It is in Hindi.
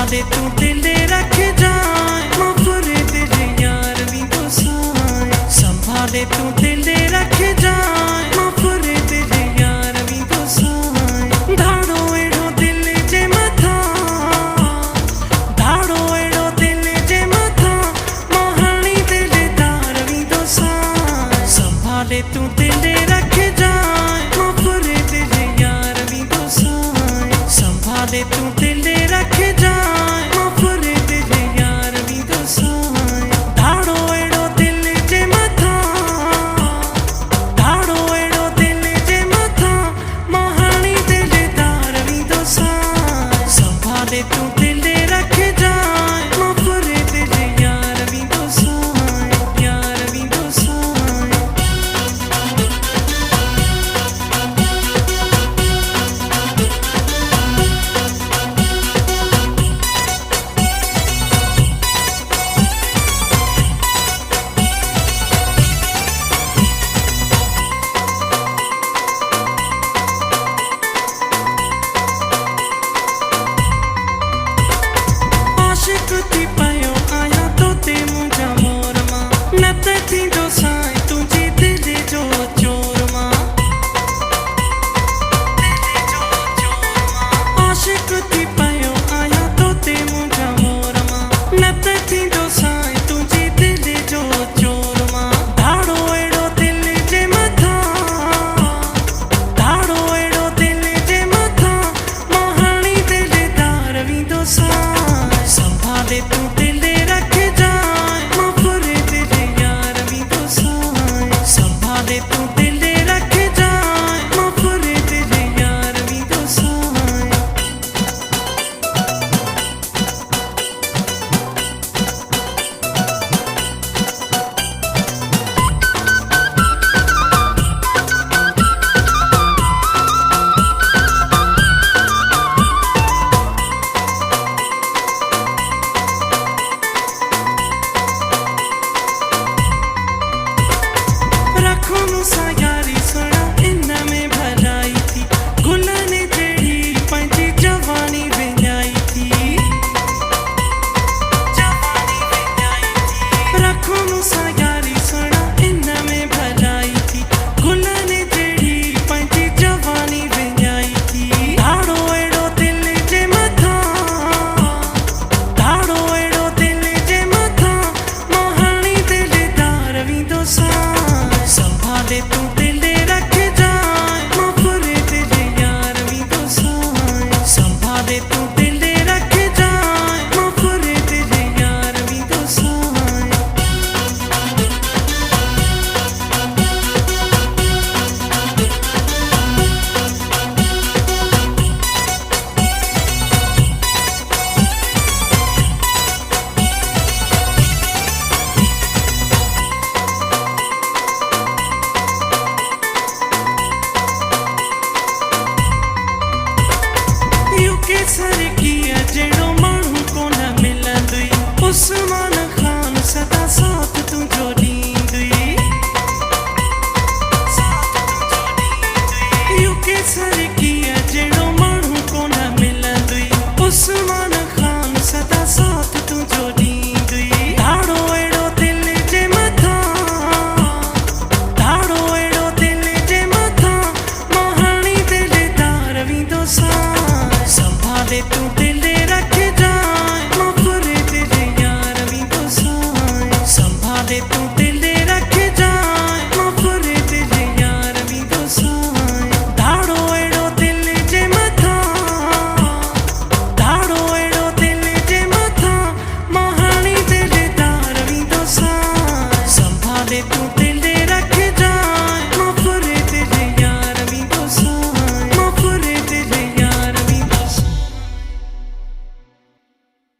संभाले तू दिल रख जाए मफरे तेरे यार भी तो साए संभाले तू दिल रख जाए मफरे तेरे यार भी तो साए धाड़ो एड़ो दिल जे मथा धाड़ो एड़ो दिल जे मथा महानी दिल दार भी तो साए संभाले तू दिल रख जाए मफरे तेरे यार भी तो साए संभाले तू दिल रख जाए मफरे तेरे यार भी तो साए धाड़ो एड़ो दिल जे मथा धाड़ो एड़ो दिल जे मथा महानी दिल दार भी तो साए संभाले तू दिल रख जाए मफरे तेरे यार भी तो साए यार भी तो साए आशिक थी पयो आया तो ते मुंहिंजा मोर मां न त थींदो साईं तुंहिंजी दिलि जो चोर मां आशिक थी पयो आया तो ते मुंहिंजा मोर मां न त थींदो साईं तुंहिंजी दिलि जो चोर मां धाड़ो एड़ो दिल जे मथा धाड़ो एड़ो दिल जे मथा महानी दिल दार वेंदो साईं संभाले तू दिल रख जाए मफरे तेरे यार भी तो साए संभाले तू दिल रख जाए मफरे तेरे यार भी तो साए रखूं सा यारी सुना इन में भलाई थी गुलन जेड़ी पंहिंजी जवानी विञाई थी रखूं सा यारी सुना इन में भलाई थी गुलन जेड़ी पंहिंजी जवानी विञाई थी धाड़ो एड़ो दिल जे मथा धाड़ो एड़ो दिल जे मथा महानी दिल दार वेंदो साईं संभाले तू दिल रख जाए मफरे तेरे यार भी तो साए संभाले तू दिल रख जाए मफरे तेरे यार भी तो साए केसर किया जेड़ो माण्हू कोन मिलंदुई उस्मान खान सदा साथ तुंहिंजो ॾींदुई केसर किया जेड़ो माण्हू कोन मिलंदुई उस्मान खान सदा साथ तुंहिंजो ॾींदुई धाड़ो एड़ो दिल जे मथा धाड़ो एड़ो दिल जे मथा महानी दिल दार वेंदो साईं संभाले तू दिल